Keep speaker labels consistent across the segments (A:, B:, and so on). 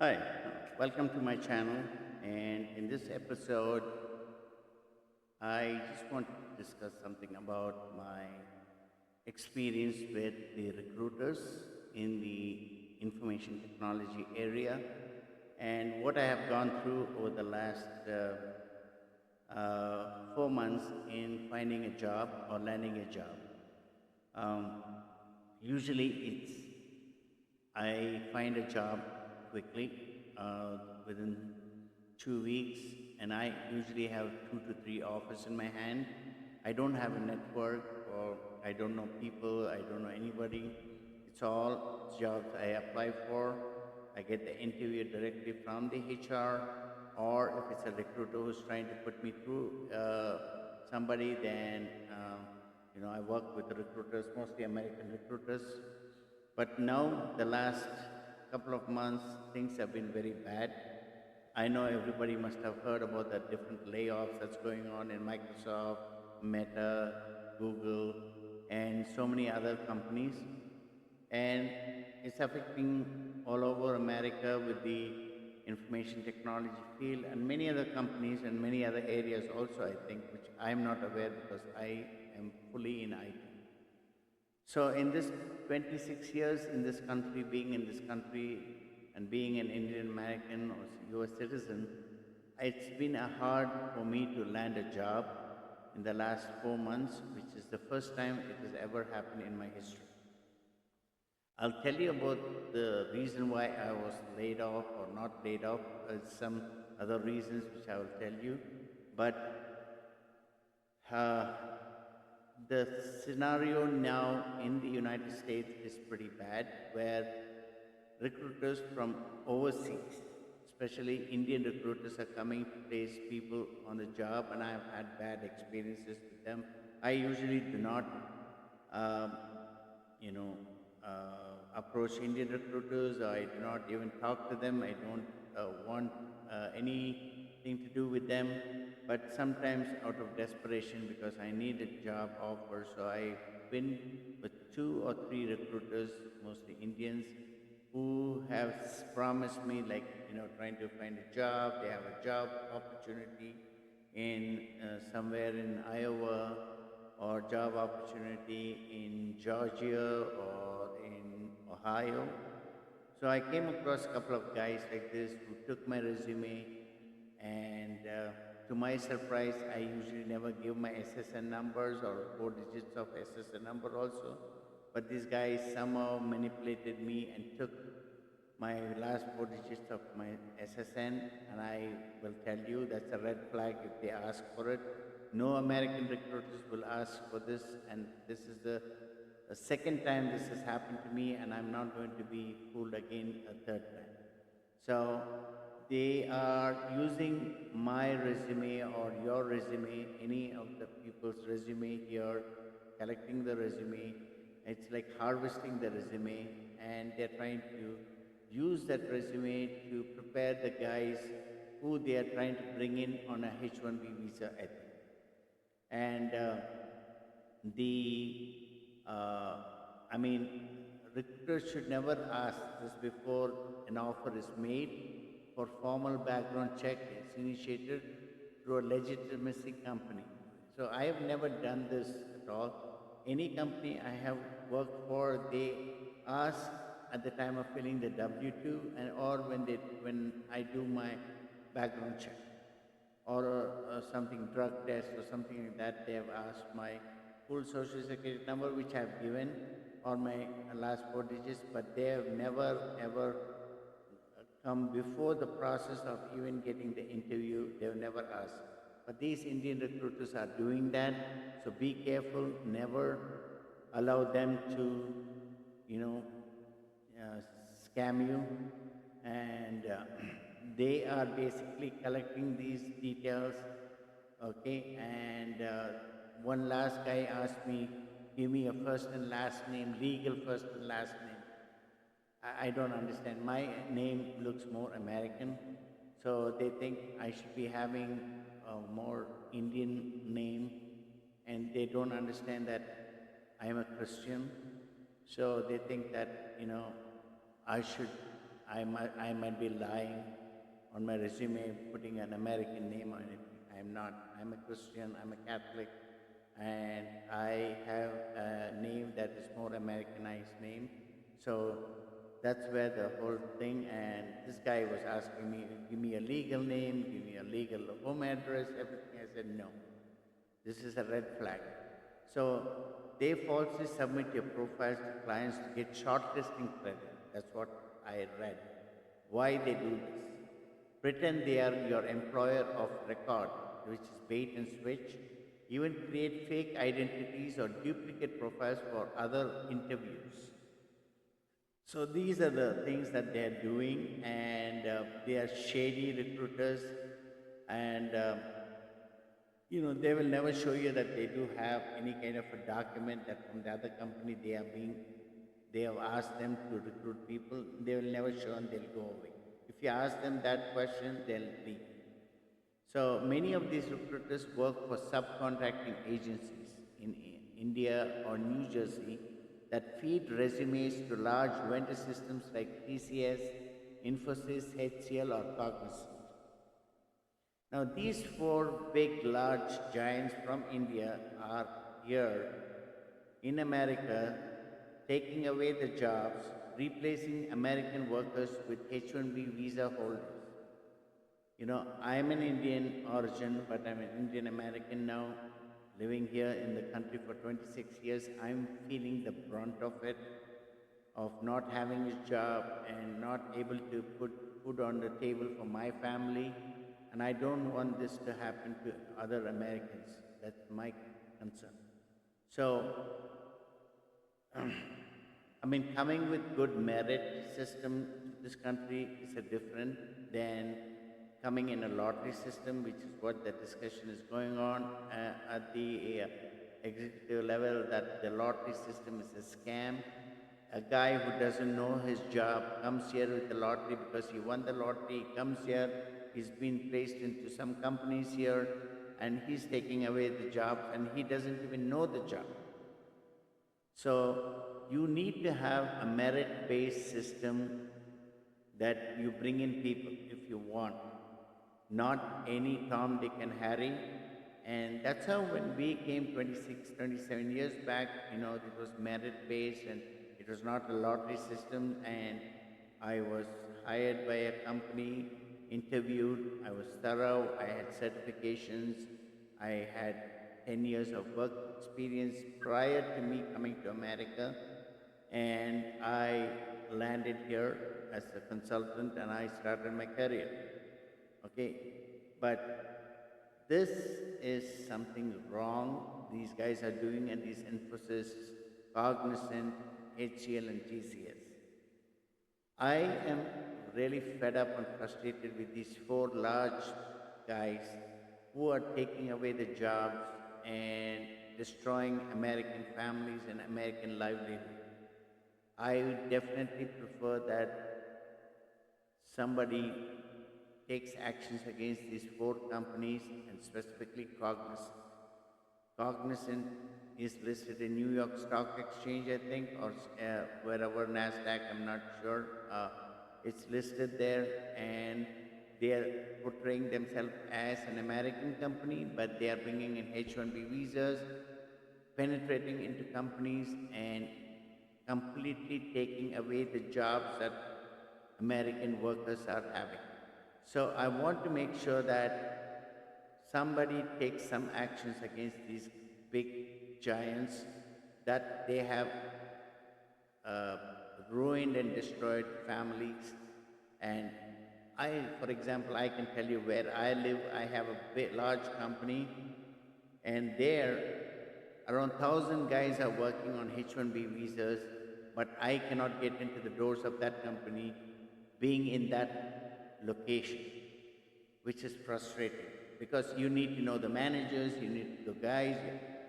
A: Hi, welcome to my channel. And in this episode, I just want to discuss something about my experience with the recruiters in the information technology area and what I have gone through over the last 4 months in finding a job or landing a job. Um, Usually, I find a job quickly within 2 weeks, and I usually have 2 to 3 offers in my hand. I don't have a network, or I don't know people, I don't know anybody. It's all jobs I apply for. I get the interview directly from the HR, or if it's a recruiter who's trying to put me through somebody, then I work with the recruiters, mostly American recruiters. But now, the last couple of months, things have been very bad. I know everybody must have heard about the different layoffs that's going on in Microsoft, Meta, Google, and so many other companies. And it's affecting all over America with the information technology field and many other companies and many other areas also, I think, which I'm not aware because I am fully in IT. So in this 26 years in this country, being in this country and being an Indian American or US citizen, it's been hard for me to land a job in the last 4 months, which is the first time it has ever happened in my history. I'll tell you about the reason why I was laid off or not laid off, some other reasons which I will tell you. But uh, the scenario now in the United States is pretty bad, where recruiters from overseas, especially Indian recruiters, are coming to place people on the job, and I've had bad experiences with them. I usually do not, um, you know, approach Indian recruiters. I do not even talk to them. I don't want anything to do with them. But sometimes, out of desperation, because I need a job offer, so I've been with 2 or 3 recruiters, mostly Indians, who have promised me, like, trying to find a job. They have a job opportunity in somewhere in Iowa, or job opportunity in Georgia or in Ohio. So I came across a couple of guys like this who took my resume, and to my surprise, I usually never give my SSN numbers or 4 digits of SSN number also. But these guys somehow manipulated me and took my last 4 digits of my SSN, and I will tell you that's a red flag if they ask for it. No American recruiters will ask for this, and this is the second time this has happened to me, and I'm not going to be fooled again a third time. So they are using my resume or your resume, any of the people's resume here, collecting the resume. It's like harvesting the resume, and they're trying to use that resume to prepare the guys who they are trying to bring in on a H-1B visa, I think. And the, uh, I mean, recruiters should never ask this before an offer is made. For formal background check, it's initiated through a legitimacy company. So I have never done this at all. Any company I have worked for, they ask at the time of filling the W-2 or when I do my background check, or something drug test or something like that. They have asked my full social security number, which I have given, or my last 4 digits, but they have never ever come before the process of even getting the interview. They have never asked. But these Indian recruiters are doing that, so be careful. Never allow them to, you know, scam you, and they are basically collecting these details. Okay, and one last guy asked me, give me a first and last name, legal first and last name. I don't understand. My name looks more American, so they think I should be having a more Indian name, and they don't understand that I am a Christian. So they think that I should I might be lying on my resume, putting an American name on it. I'm not. I'm a Christian, I'm a Catholic, and I have a name that is more Americanized name. So that's where the whole thing, and this guy was asking me, give me a legal name, give me a legal home address, everything. I said, no. This is a red flag. So they falsely submit your profiles to clients to get shortlisting credit. That's what I read. Why they do this? Pretend they are your employer of record, which is bait and switch. Even create fake identities or duplicate profiles for other interviews. So these are the things that they are doing, and they are shady recruiters, and they will never show you that they do have any kind of a document that from the other company they have asked them to recruit people. They will never show, and they'll go away. If you ask them that question, they'll leave. So many of these recruiters work for subcontracting agencies in India or New Jersey that feed resumes to large vendor systems like TCS, Infosys, HCL, or Cognizant. Now, these four big, large giants from India are here in America, taking away the jobs, replacing American workers with H-1B visa holders. I'm an Indian origin, but I'm an Indian American now, living here in the country for 26 years. I'm feeling the brunt of it, of not having a job and not able to put food on the table for my family. And I don't want this to happen to other Americans. That's my concern. So, coming with good merit system to this country is a different than coming in a lottery system, which is what the discussion is going on at the executive level, that the lottery system is a scam. A guy who doesn't know his job comes here with the lottery because he won the lottery, comes here, he's been placed into some companies here, and he's taking away the jobs, and he doesn't even know the job. So you need to have a merit-based system that you bring in people if you want, not any Tom, Dick, and Harry. And that's how when we came 26, 27 years back, it was merit-based and it was not a lottery system. And I was hired by a company, interviewed, I was thorough, I had certifications, I had 10 years of work experience prior to me coming to America. And I landed here as a consultant and I started my career. Okay, but this is something wrong these guys are doing, and these Infosys, Cognizant, HCL, and TCS. I am really fed up and frustrated with these four large guys who are taking away the jobs and destroying American families and American livelihood. I would definitely prefer that somebody takes actions against these four companies, and specifically Cognizant. Cognizant is listed in New York Stock Exchange, I think, or wherever, NASDAQ, I'm not sure. It's listed there, and they are portraying themselves as an American company, but they are bringing in H-1B visas, penetrating into companies, and completely taking away the jobs that American workers are having. So I want to make sure that somebody takes some actions against these big giants that they have ruined and destroyed families. And for example, I can tell you where I live. I have a large company, and there around 1,000 guys are working on H-1B visas, but I cannot get into the doors of that company being in that location, which is frustrating because you need to know the managers, you need the guys.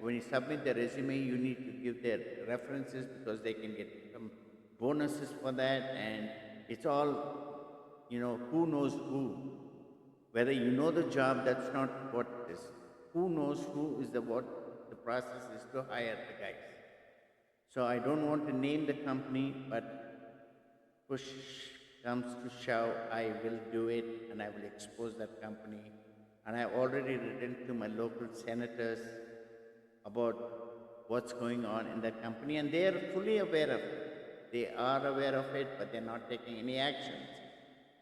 A: When you submit the resume, you need to give their references because they can get some bonuses for that, and it's all, who knows who. Whether you know the job, that's not what it is. Who knows who is what the process is to hire the guys. So I don't want to name the company, but push comes to shove, I will do it and I will expose that company. And I've already written to my local senators about what's going on in that company, and they are fully aware of it. They are aware of it, but they're not taking any actions.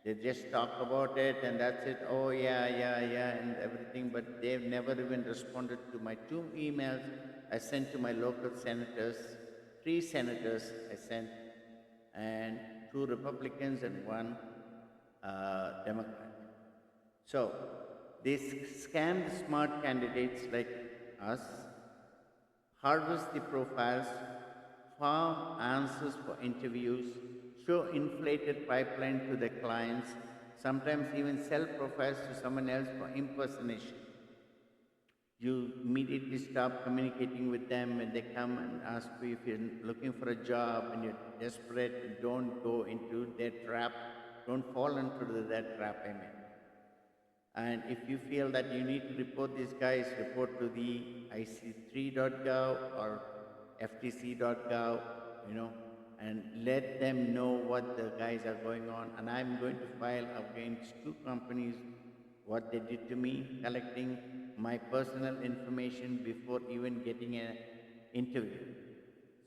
A: They just talk about it and that's it. Oh, yeah, yeah, yeah, and everything, but they've never even responded to my 2 emails I sent to my local senators. 3 senators I sent, and 2 Republicans and 1 Democrat. So they scam the smart candidates like us, harvest the profiles, farm answers for interviews, show inflated pipeline to their clients, sometimes even sell profiles to someone else for impersonation. You immediately stop communicating with them when they come and ask you if you're looking for a job and you're desperate, and don't go into their trap. Don't fall into that trap, I mean. And if you feel that you need to report these guys, report to the ic3.gov or ftc.gov, and let them know what the guys are going on. And I'm going to file against 2 companies what they did to me, collecting my personal information before even getting an interview.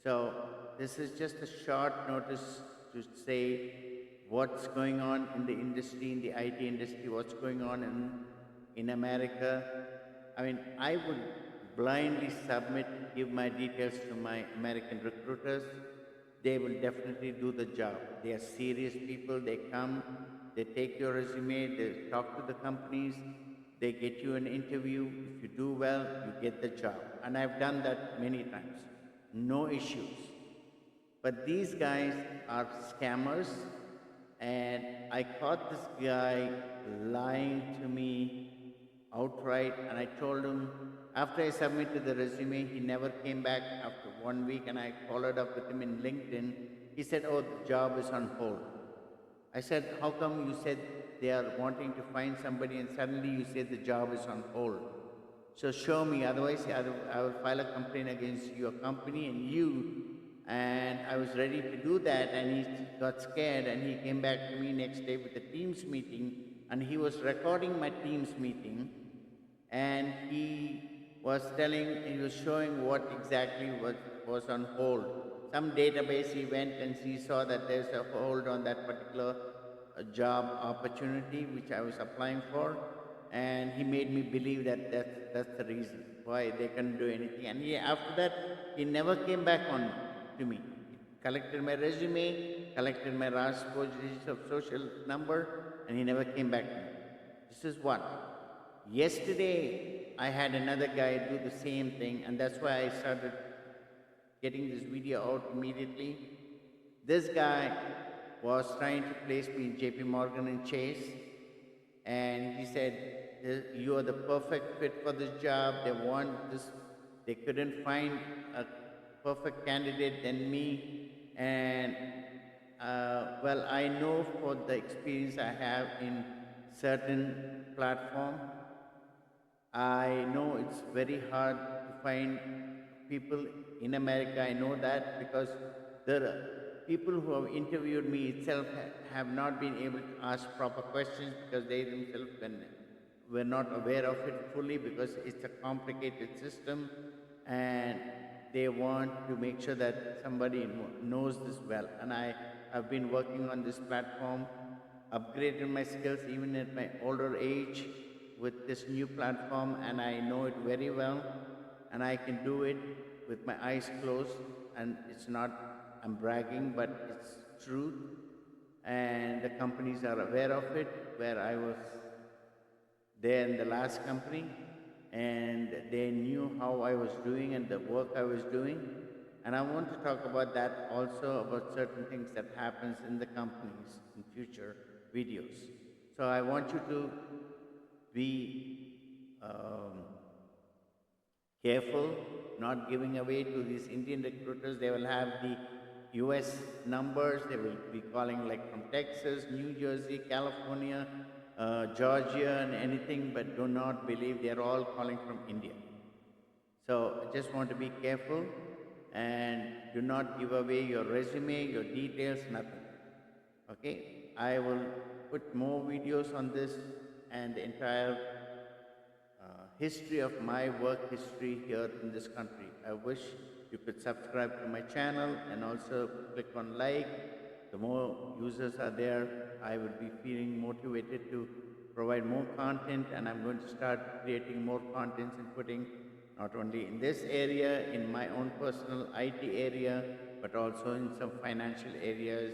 A: So this is just a short notice to say what's going on in the industry, in the IT industry, what's going on in America. I mean, I would blindly submit, give my details to my American recruiters. They will definitely do the job. They are serious people. They come, they take your resume, they talk to the companies, they get you an interview. If you do well, you get the job. And I've done that many times. No issues. But these guys are scammers, and I caught this guy lying to me outright, and I told him, after I submitted the resume, he never came back after 1 week, and I followed up with him in LinkedIn. He said, oh, the job is on hold. I said, how come you said they are wanting to find somebody and suddenly you said the job is on hold? So show me, otherwise I will file a complaint against your company and you. And I was ready to do that, and he got scared, and he came back to me next day with a Teams meeting, and he was recording my Teams meeting, and he was showing what exactly was on hold. Some database he went and he saw that there's a hold on that particular job opportunity which I was applying for, and he made me believe that that's the reason why they couldn't do anything. And after that, he never came back on to me. He collected my resume, collected my last 4 digits of social number, and he never came back to me. This is one. Yesterday, I had another guy do the same thing, and that's why I started getting this video out immediately. This guy was trying to place me in JP Morgan and Chase, and he said, you are the perfect fit for this job. They want this. They couldn't find a perfect candidate than me. And well, I know for the experience I have in certain platform, I know it's very hard to find people in America. I know that because the people who have interviewed me itself have not been able to ask proper questions because they themselves were not aware of it fully, because it's a complicated system, and they want to make sure that somebody knows this well. And I have been working on this platform, upgraded my skills even at my older age with this new platform, and I know it very well, and I can do it with my eyes closed. And it's not, I'm bragging, but it's truth, and the companies are aware of it, where I was there in the last company, and they knew how I was doing and the work I was doing. And I want to talk about that also, about certain things that happens in the companies in future videos. So I want you to be careful, not giving away to these Indian recruiters. They will have the US numbers. They will be calling like from Texas, New Jersey, California, Georgia, and anything, but do not believe they are all calling from India. So I just want to be careful and do not give away your resume, your details, nothing. Okay, I will put more videos on this and the entire history of my work history here in this country. I wish you could subscribe to my channel and also click on like. The more users are there, I will be feeling motivated to provide more content, and I'm going to start creating more contents and putting not only in this area, in my own personal IT area, but also in some financial areas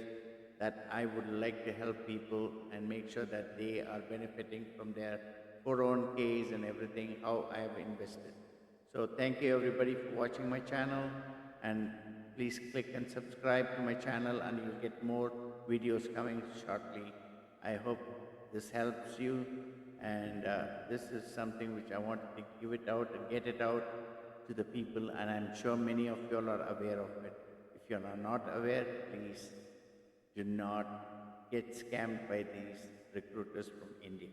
A: that I would like to help people and make sure that they are benefiting from their 401ks and everything, how I have invested. So thank you everybody for watching my channel, and please click and subscribe to my channel and you'll get more videos coming shortly. I hope this helps you, and this is something which I want to give it out and get it out to the people, and I'm sure many of you all are aware of it. If you are not aware, please do not get scammed by these recruiters from India.